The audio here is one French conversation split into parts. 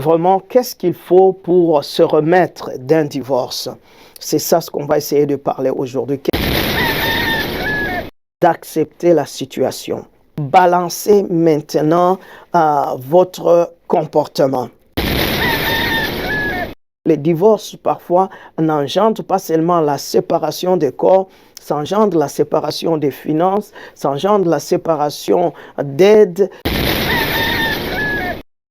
vraiment, qu'est-ce qu'il faut pour se remettre d'un divorce? C'est ça ce qu'on va essayer de parler aujourd'hui. D'accepter la situation. Balancez maintenant votre comportement. Les divorces, parfois, n'engendrent pas seulement la séparation des corps, ça engendre la séparation des finances, ça engendre la séparation d'aide.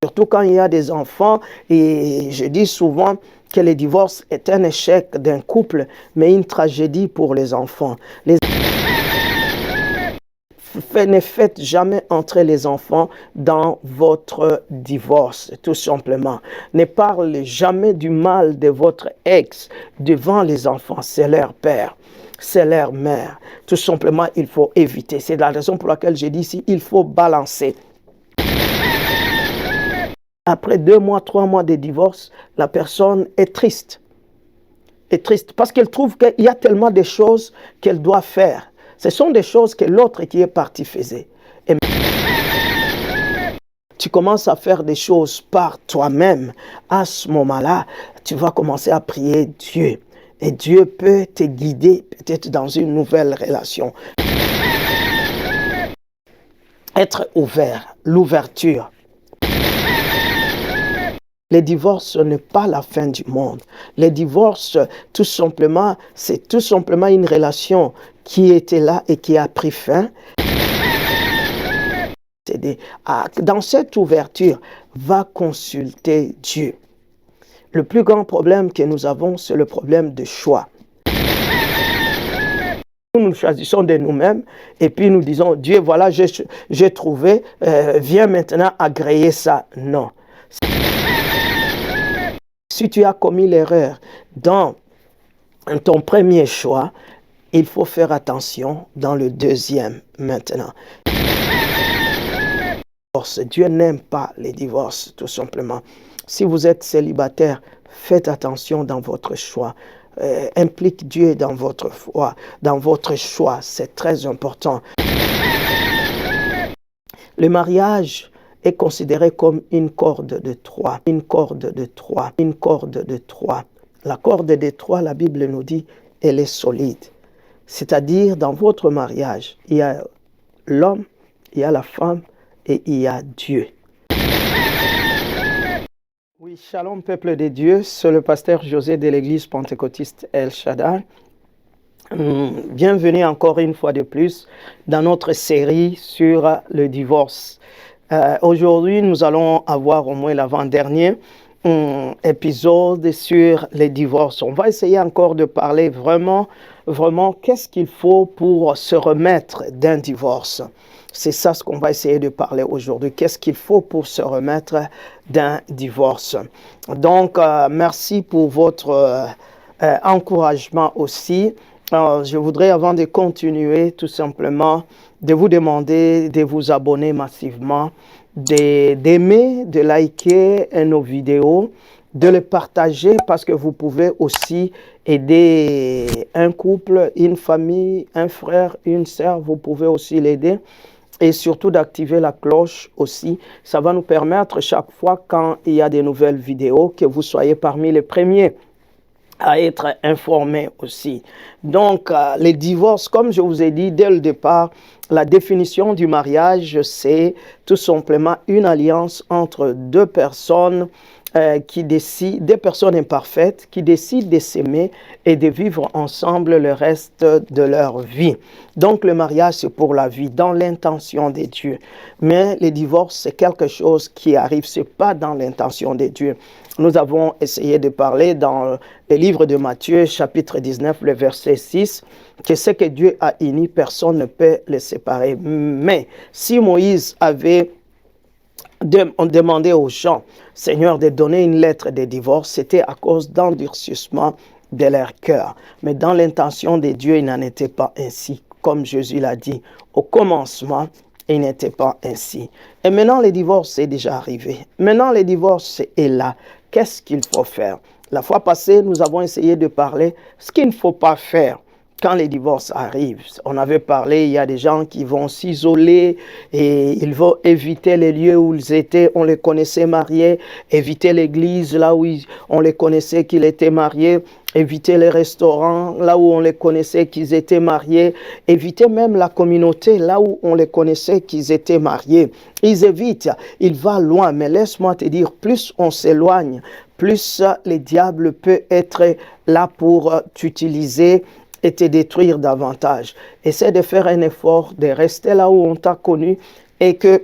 Surtout quand il y a des enfants, et je dis souvent que le divorce est un échec d'un couple, mais une tragédie pour les enfants. Ne faites jamais entrer les enfants dans votre divorce, tout simplement. Ne parlez jamais du mal de votre ex devant les enfants. C'est leur père, c'est leur mère. Tout simplement, il faut éviter. C'est la raison pour laquelle j'ai dit ici, il faut balancer. Après 2 mois, 3 mois de divorce, la personne est triste. Est triste parce qu'elle trouve qu'il y a tellement de choses qu'elle doit faire. Ce sont des choses que l'autre qui est parti faisait. Et tu commences à faire des choses par toi-même. À ce moment-là, tu vas commencer à prier Dieu. Et Dieu peut te guider peut-être dans une nouvelle relation. Être ouvert, l'ouverture. Les divorces n'est pas la fin du monde. Les divorces, tout simplement, c'est tout simplement une relation qui était là et qui a pris fin. Dans cette ouverture, va consulter Dieu. Le plus grand problème que nous avons, c'est le problème de choix. Nous choisissons de nous-mêmes et puis nous disons, Dieu, voilà, j'ai trouvé, viens maintenant agréer ça. Non. Si tu as commis l'erreur dans ton premier choix, il faut faire attention dans le deuxième maintenant. Dieu n'aime pas les divorces, tout simplement. Si vous êtes célibataire, faites attention dans votre choix. Implique Dieu dans votre foi, dans votre choix. C'est très important. Le mariage est considéré comme une corde de Troie. Une corde de Troie. Une corde de Troie. La corde de Troie, la Bible nous dit, elle est solide. C'est-à-dire, dans votre mariage, il y a l'homme, il y a la femme et il y a Dieu. Oui, shalom peuple de Dieu, c'est le pasteur José de l'église pentecôtiste El Shaddai. Bienvenue encore une fois de plus dans notre série sur le divorce. Aujourd'hui, nous allons avoir au moins l'avant-dernier épisode sur les divorces. On va essayer encore de parler vraiment qu'est-ce qu'il faut pour se remettre d'un divorce. C'est ça ce qu'on va essayer de parler aujourd'hui. Qu'est-ce qu'il faut pour se remettre d'un divorce? Donc, merci pour votre encouragement aussi. Je voudrais, avant de continuer, tout simplement, de vous demander de vous abonner massivement, d'aimer, de liker nos vidéos, de les partager parce que vous pouvez aussi aider un couple, une famille, un frère, une sœur, vous pouvez aussi l'aider. Et surtout d'activer la cloche aussi. Ça va nous permettre chaque fois quand il y a des nouvelles vidéos que vous soyez parmi les premiers à être informés aussi. Donc, les divorces, comme je vous ai dit dès le départ, la définition du mariage, c'est tout simplement une alliance entre deux personnes deux personnes imparfaites qui décident de s'aimer et de vivre ensemble le reste de leur vie. Donc le mariage, c'est pour la vie, dans l'intention de Dieu. Mais le divorce, c'est quelque chose qui arrive, c'est pas dans l'intention de Dieu. Nous avons essayé de parler dans le livre de Matthieu, chapitre 19, le verset 6, que ce que Dieu a uni, personne ne peut le séparer. Mais si Moïse avait on demandait aux gens, Seigneur, de donner une lettre de divorce, c'était à cause d'endurcissement de leur cœur. Mais dans l'intention de Dieu, il n'en était pas ainsi. Comme Jésus l'a dit, au commencement, il n'était pas ainsi. Et maintenant, le divorce est déjà arrivé. Maintenant, le divorce est là. Qu'est-ce qu'il faut faire? La fois passée, nous avons essayé de parler ce qu'il ne faut pas faire quand les divorces arrivent, on avait parlé, il y a des gens qui vont s'isoler et ils vont éviter les lieux où ils étaient, on les connaissait mariés, éviter l'église là où on les connaissait qu'ils étaient mariés, éviter les restaurants là où on les connaissait qu'ils étaient mariés, éviter même la communauté là où on les connaissait qu'ils étaient mariés. Ils évitent, ils vont loin, mais laisse-moi te dire, plus on s'éloigne, plus le diable peut être là pour t'utiliser et te détruire davantage. Essaie de faire un effort, de rester là où on t'a connu et que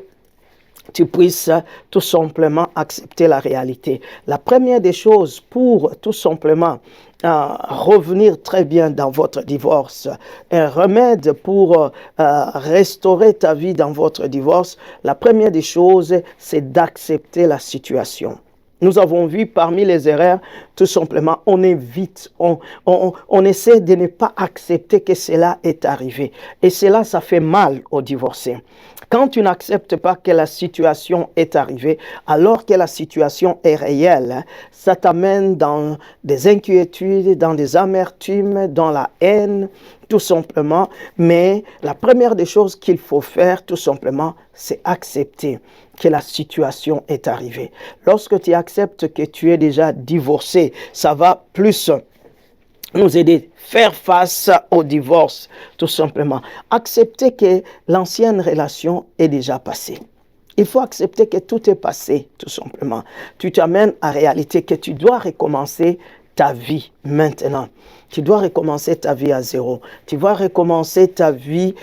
tu puisses tout simplement accepter la réalité. La première des choses pour tout simplement revenir très bien dans votre divorce, un remède pour restaurer ta vie dans votre divorce, la première des choses, c'est d'accepter la situation. Nous avons vu parmi les erreurs, tout simplement, on évite, on essaie de ne pas accepter que cela est arrivé. Et cela, ça fait mal aux divorcés. Quand tu n'acceptes pas que la situation est arrivée, alors que la situation est réelle, ça t'amène dans des inquiétudes, dans des amertumes, dans la haine, tout simplement. Mais la première des choses qu'il faut faire, tout simplement, c'est accepter que la situation est arrivée. Lorsque tu acceptes que tu es déjà divorcé, ça va plus nous aider à faire face au divorce, tout simplement. Accepter que l'ancienne relation est déjà passée. Il faut accepter que tout est passé, tout simplement. Tu t'amènes à réalité que tu dois recommencer ta vie maintenant. Tu dois recommencer ta vie à zéro. Tu dois recommencer ta vie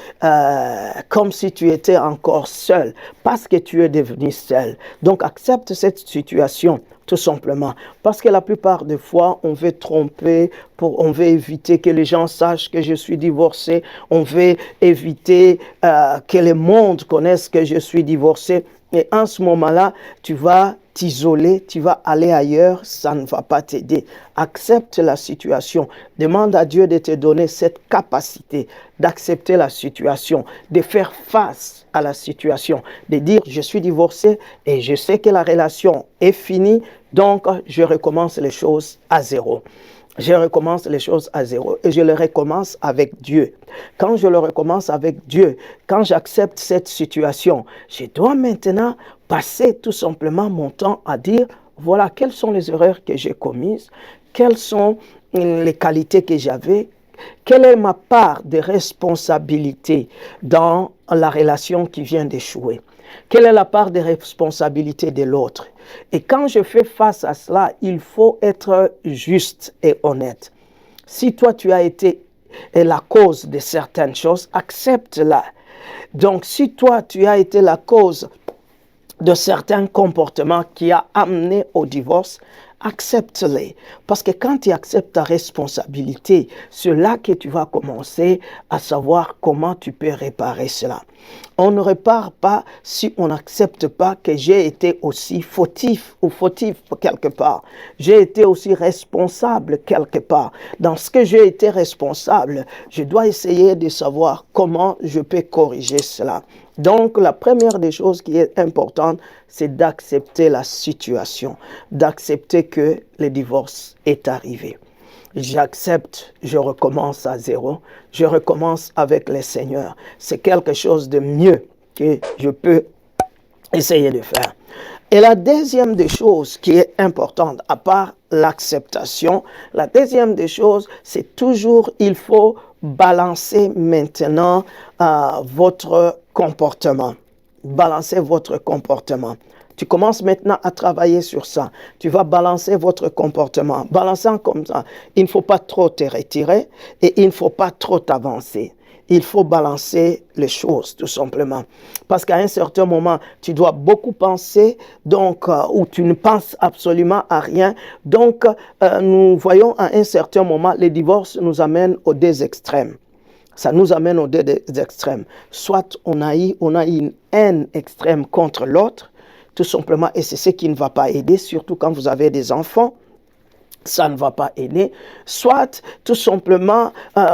comme si tu étais encore seul, parce que tu es devenu seul. Donc accepte cette situation, tout simplement. Parce que la plupart des fois, on veut tromper, on veut éviter que les gens sachent que je suis divorcé. On veut éviter que le monde connaisse que je suis divorcé. Et en ce moment-là, tu vas t'isoler, tu vas aller ailleurs, ça ne va pas t'aider. Accepte la situation. Demande à Dieu de te donner cette capacité d'accepter la situation, de faire face à la situation, de dire je suis divorcé et je sais que la relation est finie, donc je recommence les choses à zéro. Je recommence les choses à zéro et je le recommence avec Dieu. Quand je le recommence avec Dieu, quand j'accepte cette situation, je dois maintenant passer tout simplement mon temps à dire, voilà, quelles sont les erreurs que j'ai commises, quelles sont les qualités que j'avais, quelle est ma part de responsabilité dans la relation qui vient d'échouer. Quelle est la part de responsabilité de l'autre? Et quand je fais face à cela, il faut être juste et honnête. Si toi, tu as été la cause de certaines choses, accepte-la. Donc, si toi, tu as été la cause de certains comportements qui a amené au divorce, accepte-les. Parce que quand tu acceptes ta responsabilité, c'est là que tu vas commencer à savoir comment tu peux réparer cela. On ne répare pas si on n'accepte pas que j'ai été aussi fautif ou fautif quelque part. J'ai été aussi responsable quelque part. Dans ce que j'ai été responsable, je dois essayer de savoir comment je peux corriger cela. Donc, la première des choses qui est importante, c'est d'accepter la situation, d'accepter que le divorce est arrivé. J'accepte, je recommence à zéro, je recommence avec le Seigneur. C'est quelque chose de mieux que je peux essayer de faire. Et la deuxième des choses qui est importante, à part l'acceptation, la deuxième des choses, c'est toujours, il faut balancer maintenant votre comportement. Balancer votre comportement. Tu commences maintenant à travailler sur ça. Tu vas balancer votre comportement. Balançant comme ça, il ne faut pas trop te retirer et il ne faut pas trop t'avancer. Il faut balancer les choses, tout simplement. Parce qu'à un certain moment, tu dois beaucoup penser, donc, ou tu ne penses absolument à rien. Donc, nous voyons à un certain moment, les divorces nous amènent aux deux extrêmes. Ça nous amène aux deux extrêmes. Soit on a une haine extrême contre l'autre, tout simplement, et c'est ce qui ne va pas aider, surtout quand vous avez des enfants. ça ne va pas aider, soit tout simplement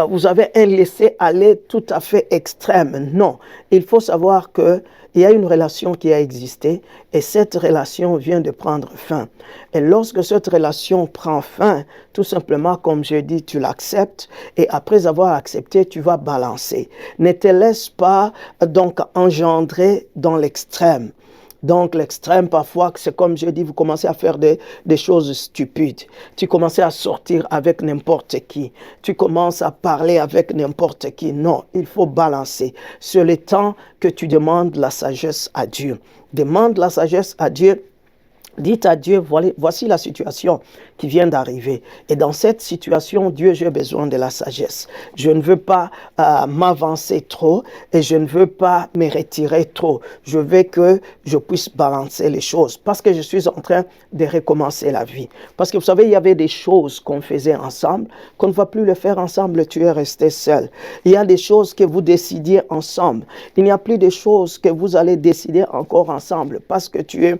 vous avez un laisser-aller tout à fait extrême. Non, il faut savoir que il y a une relation qui a existé et cette relation vient de prendre fin. Et lorsque cette relation prend fin, tout simplement, comme je dis, tu l'acceptes et après avoir accepté, tu vas balancer. Ne te laisse pas donc engendrer dans l'extrême. Donc l'extrême, parfois, c'est comme je dis, vous commencez à faire des choses stupides. Tu commences à sortir avec n'importe qui. Tu commences à parler avec n'importe qui. Non, il faut balancer. C'est le temps que tu demandes la sagesse à Dieu. Demande la sagesse à Dieu. Dites à Dieu, voici la situation qui vient d'arriver. Et dans cette situation, Dieu, j'ai besoin de la sagesse. Je ne veux pas m'avancer trop et je ne veux pas me retirer trop. Je veux que je puisse balancer les choses parce que je suis en train de recommencer la vie. Parce que vous savez, il y avait des choses qu'on faisait ensemble, qu'on ne va plus le faire ensemble, tu es resté seul. Il y a des choses que vous décidiez ensemble. Il n'y a plus de choses que vous allez décider encore ensemble parce que tu es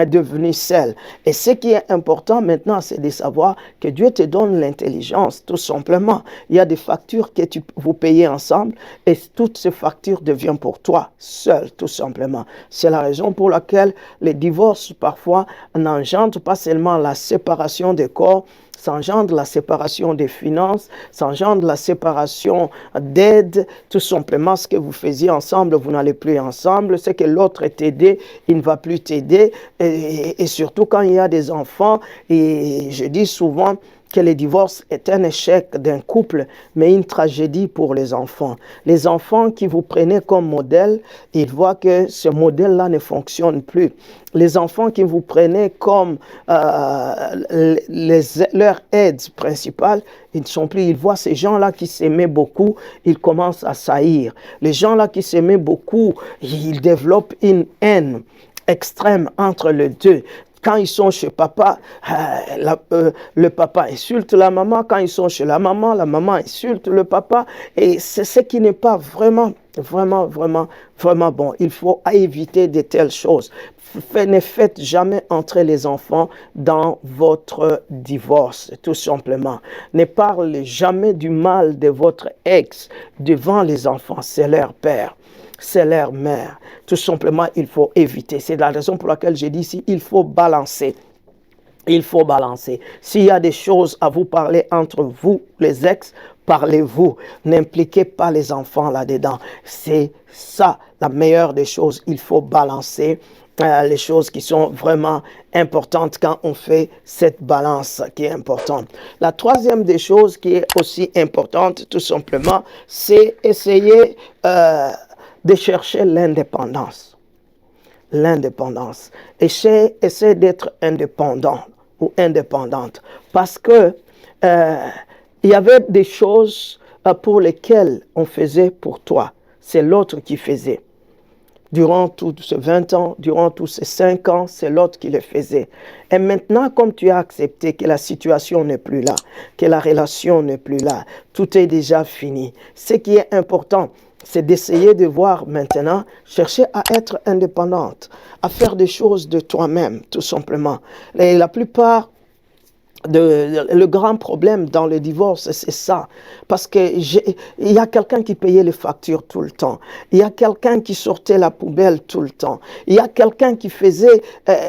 devenu seul. Et ce qui est important maintenant, c'est de savoir que Dieu te donne l'intelligence, tout simplement. Il y a des factures que vous payez ensemble et toutes ces factures deviennent pour toi, seul, tout simplement. C'est la raison pour laquelle les divorces, parfois, n'engendrent pas seulement la séparation des corps, ça engendre la séparation des finances, ça engendre la séparation d'aide, tout simplement ce que vous faisiez ensemble, vous n'allez plus ensemble, ce que l'autre est aidé, il ne va plus t'aider, et surtout quand il y a des enfants, et je dis souvent que le divorce est un échec d'un couple, mais une tragédie pour les enfants. Les enfants qui vous prenez comme modèle, ils voient que ce modèle-là ne fonctionne plus. Les enfants qui vous prenez comme leur aide principale, ils ne sont plus. Ils voient ces gens-là qui s'aimaient beaucoup, ils commencent à saillir. Les gens-là qui s'aimaient beaucoup, ils développent une haine extrême entre les deux. Quand ils sont chez papa, le papa insulte la maman. Quand ils sont chez la maman insulte le papa. Et c'est ce qui n'est pas vraiment bon. Il faut éviter de telles choses. Ne faites jamais entrer les enfants dans votre divorce, tout simplement. Ne parlez jamais du mal de votre ex devant les enfants. C'est leur père. C'est leur mère. Tout simplement, il faut éviter. C'est la raison pour laquelle j'ai dit ici, il faut balancer. Il faut balancer. S'il y a des choses à vous parler entre vous, les ex, parlez-vous. N'impliquez pas les enfants là-dedans. C'est ça la meilleure des choses. Il faut balancer les choses qui sont vraiment importantes quand on fait cette balance qui est importante. La troisième des choses qui est aussi importante, tout simplement, c'est essayer de chercher l'indépendance. L'indépendance. Essaie d'être indépendant ou indépendante. Parce que il y avait des choses pour lesquelles on faisait pour toi. C'est l'autre qui faisait. Durant tous ces 20 ans, durant tous ces 5 ans, c'est l'autre qui le faisait. Et maintenant, comme tu as accepté que la situation n'est plus là, que la relation n'est plus là, tout est déjà fini. Ce qui est important, c'est d'essayer de voir maintenant, chercher à être indépendante, à faire des choses de toi-même, tout simplement. Et la plupart le grand problème dans le divorce, c'est ça. Parce que il y a quelqu'un qui payait les factures tout le temps. Il y a quelqu'un qui sortait la poubelle tout le temps. Il y a quelqu'un qui faisait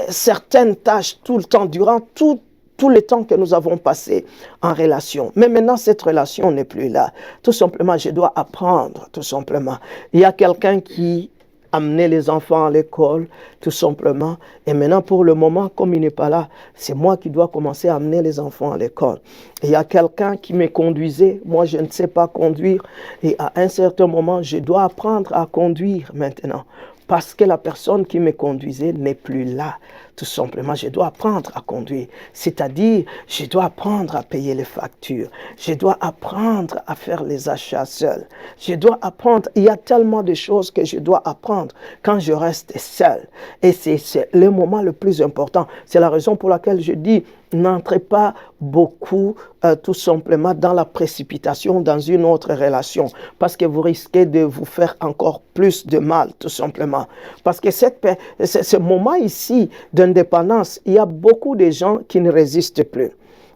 certaines tâches tout le temps, durant tout le temps que nous avons passé en relation. Mais maintenant, cette relation n'est plus là. Tout simplement, je dois apprendre, tout simplement. Il y a quelqu'un qui amener les enfants à l'école, tout simplement. Et maintenant, pour le moment, comme il n'est pas là, c'est moi qui dois commencer à amener les enfants à l'école. Il y a quelqu'un qui me conduisait, moi je ne sais pas conduire, et à un certain moment, je dois apprendre à conduire maintenant. Parce que la personne qui me conduisait n'est plus là. Tout simplement, je dois apprendre à conduire. C'est-à-dire, je dois apprendre à payer les factures. Je dois apprendre à faire les achats seul. Je dois apprendre. Il y a tellement de choses que je dois apprendre quand je reste seul. Et c'est le moment le plus important. C'est la raison pour laquelle je dis, n'entrez pas beaucoup tout simplement dans la précipitation dans une autre relation parce que vous risquez de vous faire encore plus de mal tout simplement. Parce que ce moment ici d'indépendance, il y a beaucoup de gens qui ne résistent plus.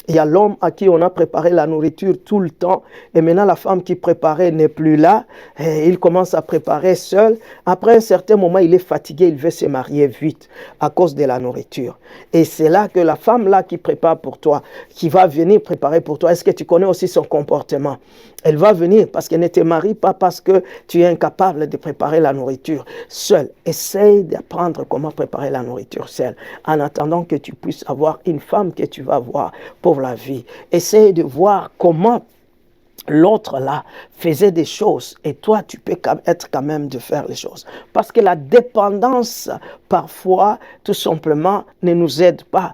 Il y a l'homme à qui on a préparé la nourriture tout le temps et maintenant la femme qui préparait n'est plus là et il commence à préparer seul. Après un certain moment, il est fatigué, il veut se marier vite à cause de la nourriture. Et c'est là que la femme là qui prépare pour toi, qui va venir préparer pour toi, est-ce que tu connais aussi son comportement? Elle va venir parce qu'elle ne te marie pas parce que tu es incapable de préparer la nourriture seule. Essaye d'apprendre comment préparer la nourriture seule en attendant que tu puisses avoir une femme que tu vas voir pour la vie. Essaye de voir comment l'autre là faisait des choses et toi tu peux être quand même de faire les choses. Parce que la dépendance parfois tout simplement ne nous aide pas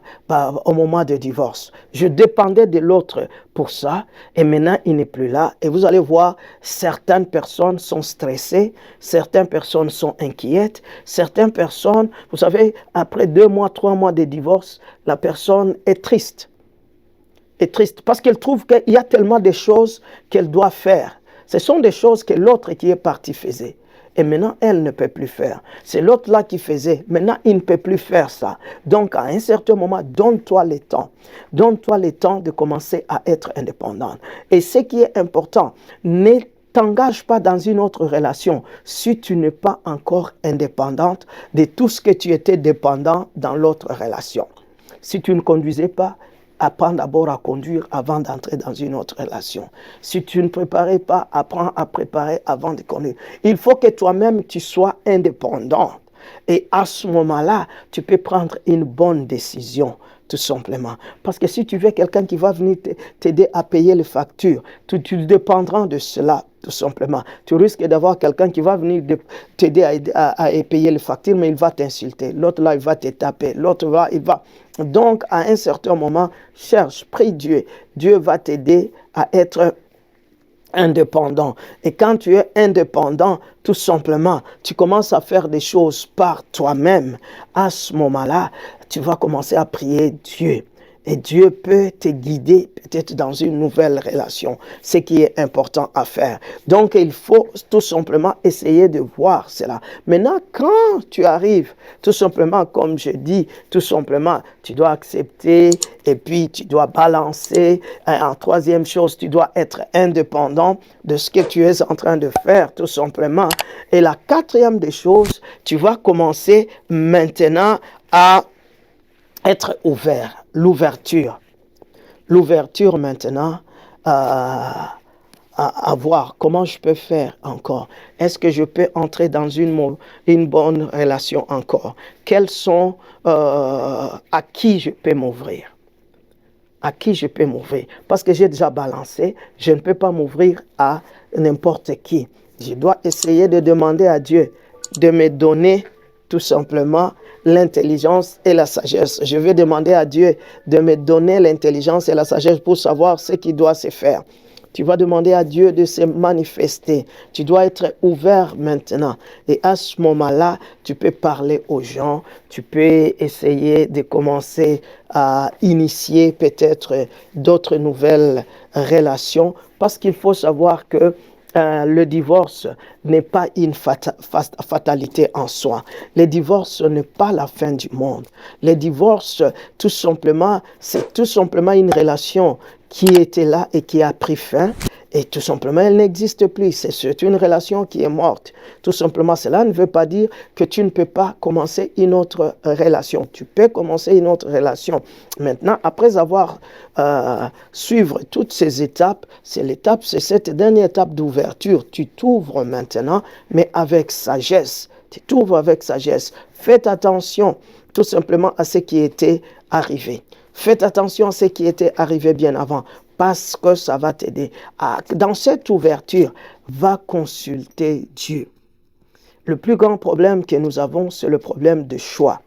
au moment de divorce. Je dépendais de l'autre pour ça et maintenant il n'est plus là et vous allez voir certaines personnes sont stressées, certaines personnes sont inquiètes, certaines personnes, vous savez, après 2 mois, 3 mois de divorce, la personne est triste. Est triste parce qu'elle trouve qu'il y a tellement de choses qu'elle doit faire. Ce sont des choses que l'autre qui est parti faisait. Et maintenant, elle ne peut plus faire. C'est l'autre là qui faisait. Maintenant, il ne peut plus faire ça. Donc, à un certain moment, donne-toi le temps. Donne-toi le temps de commencer à être indépendante. Et ce qui est important, ne t'engage pas dans une autre relation si tu n'es pas encore indépendante de tout ce que tu étais dépendant dans l'autre relation. Si tu ne conduisais pas, apprends d'abord à conduire avant d'entrer dans une autre relation. Si tu ne préparais pas, apprends à préparer avant de conduire. Il faut que toi-même, tu sois indépendant. Et à ce moment-là, tu peux prendre une bonne décision, tout simplement. Parce que si tu veux quelqu'un qui va venir t'aider à payer les factures, tu dépendras de cela, tout simplement. Tu risques d'avoir quelqu'un qui va venir t'aider à payer les factures, mais il va t'insulter. L'autre là, il va te taper. L'autre là, il va... Donc, à un certain moment, cherche, prie Dieu. Dieu va t'aider à être indépendant. Et quand tu es indépendant, tout simplement, tu commences à faire des choses par toi-même. À ce moment-là, tu vas commencer à prier Dieu. Et Dieu peut te guider peut-être dans une nouvelle relation, ce qui est important à faire. Donc, il faut tout simplement essayer de voir cela. Maintenant, quand tu arrives, tout simplement, comme je dis, tout simplement, tu dois accepter et puis tu dois balancer. En troisième chose, tu dois être indépendant de ce que tu es en train de faire, tout simplement. Et la quatrième des choses, tu vas commencer maintenant à être ouvert. L'ouverture maintenant, à voir comment je peux faire encore. Est-ce que je peux entrer dans une bonne relation encore? Quels sont, à qui je peux m'ouvrir? À qui je peux m'ouvrir? Parce que j'ai déjà balancé, je ne peux pas m'ouvrir à n'importe qui. Je dois essayer de demander à Dieu de me donner tout simplement l'intelligence et la sagesse. Je vais demander à Dieu de me donner l'intelligence et la sagesse pour savoir ce qui doit se faire. Tu vas demander à Dieu de se manifester. Tu dois être ouvert maintenant. Et à ce moment-là, tu peux parler aux gens. Tu peux essayer de commencer à initier peut-être d'autres nouvelles relations. Parce qu'il faut savoir que le divorce n'est pas une fatalité en soi. Le divorce n'est pas la fin du monde. Le divorce, tout simplement, c'est tout simplement une relation qui était là et qui a pris fin. Et tout simplement, elle n'existe plus. C'est une relation qui est morte. Tout simplement, cela ne veut pas dire que tu ne peux pas commencer une autre relation. Tu peux commencer une autre relation. Maintenant, après avoir suivre toutes ces étapes, c'est cette dernière étape d'ouverture. Tu t'ouvres maintenant, mais avec sagesse. Tu t'ouvres avec sagesse. Faites attention tout simplement à ce qui était arrivé. Faites attention à ce qui était arrivé bien avant, parce que ça va t'aider. Dans cette ouverture, va consulter Dieu. Le plus grand problème que nous avons, c'est le problème de choix.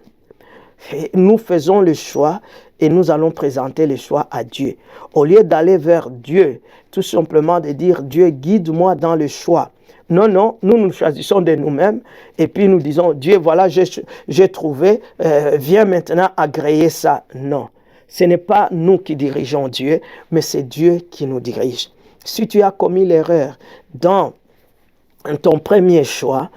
Et nous faisons le choix et nous allons présenter le choix à Dieu. Au lieu d'aller vers Dieu, tout simplement de dire, Dieu, guide-moi dans le choix. Non, nous choisissons de nous-mêmes et puis nous disons, Dieu, voilà, j'ai trouvé, viens maintenant agréer ça. Non. Ce n'est pas nous qui dirigeons Dieu, mais c'est Dieu qui nous dirige. Si tu as commis l'erreur dans ton premier choix,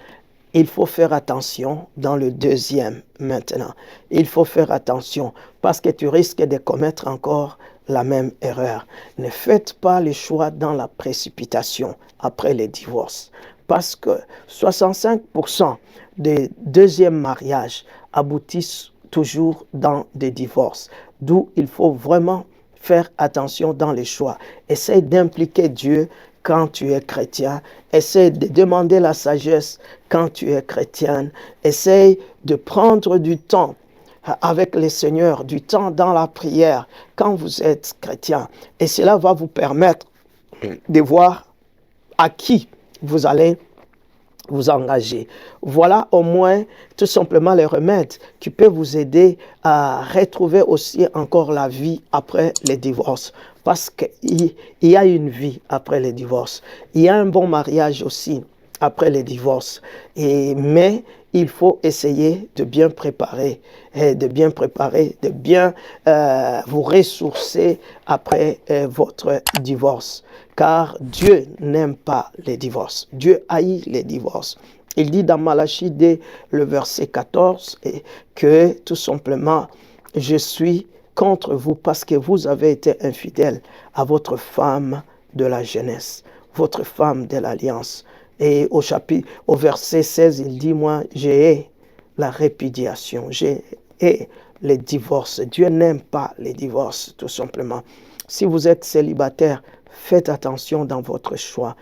il faut faire attention dans le deuxième maintenant. Il faut faire attention parce que tu risques de commettre encore la même erreur. Ne faites pas les choix dans la précipitation après les divorces. Parce que 65% des deuxièmes mariages aboutissent toujours dans des divorces. D'où il faut vraiment faire attention dans les choix. Essaye d'impliquer Dieu quand tu es chrétien. Essaye de demander la sagesse quand tu es chrétienne. Essaye de prendre du temps avec le Seigneur, du temps dans la prière quand vous êtes chrétien. Et cela va vous permettre de voir à qui vous allez vous engager. Voilà au moins tout simplement les remèdes qui peuvent vous aider à retrouver aussi encore la vie après les divorces. Parce qu'il y a une vie après les divorces. Il y a un bon mariage aussi après les divorces. Mais il faut essayer de bien préparer, de bien vous ressourcer après votre divorce. Car Dieu n'aime pas les divorces. Dieu haït les divorces. Il dit dans Malachie, dès le verset 14, que tout simplement, je suis contre vous parce que vous avez été infidèles à votre femme de la jeunesse, votre femme de l'alliance. Et au verset 16, il dit, moi, j'ai la répudiation, j'ai les divorces. Dieu n'aime pas les divorces, tout simplement. Si vous êtes célibataire, faites attention dans votre choix.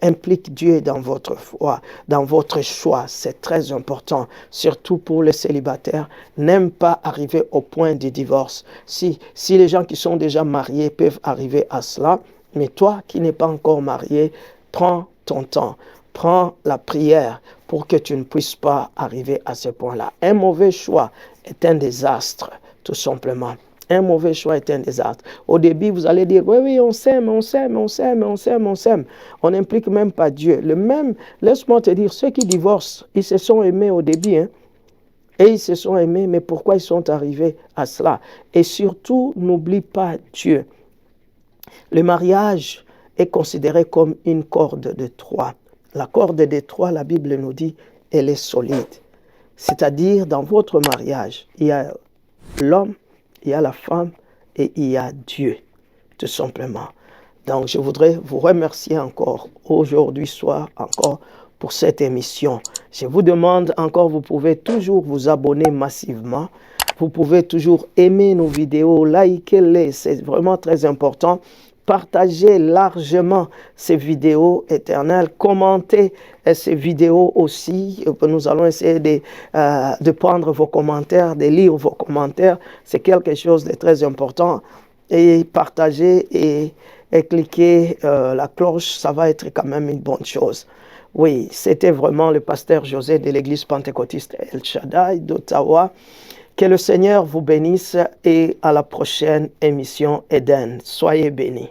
Implique Dieu dans votre foi, dans votre choix. C'est très important, surtout pour les célibataires. N'aime pas arriver au point du divorce. Si les gens qui sont déjà mariés peuvent arriver à cela, mais toi qui n'es pas encore marié, prends ton temps. Prends la prière pour que tu ne puisses pas arriver à ce point-là. Un mauvais choix est un désastre, tout simplement. Un mauvais choix est un désastre. Au début, vous allez dire, oui, on s'aime. On n'implique même pas Dieu. Laisse-moi te dire, ceux qui divorcent, ils se sont aimés au début. Et ils se sont aimés, mais pourquoi ils sont arrivés à cela? Et surtout, n'oublie pas Dieu. Le mariage est considéré comme une corde de Troie. La corde de Troie, la Bible nous dit, elle est solide. C'est-à-dire, dans votre mariage, il y a l'homme, il y a la femme et il y a Dieu, tout simplement. Donc, je voudrais vous remercier encore aujourd'hui soir, encore pour cette émission. Je vous demande encore, vous pouvez toujours vous abonner massivement. Vous pouvez toujours aimer nos vidéos, liker-les, c'est vraiment très important. Partagez largement ces vidéos éternelles, commentez ces vidéos aussi. Nous allons essayer de prendre vos commentaires, de lire vos commentaires. C'est quelque chose de très important. Et partagez et cliquez la cloche, ça va être quand même une bonne chose. Oui, c'était vraiment le pasteur José de l'église pentecôtiste El Shaddai d'Ottawa. Que le Seigneur vous bénisse et à la prochaine émission Eden. Soyez bénis.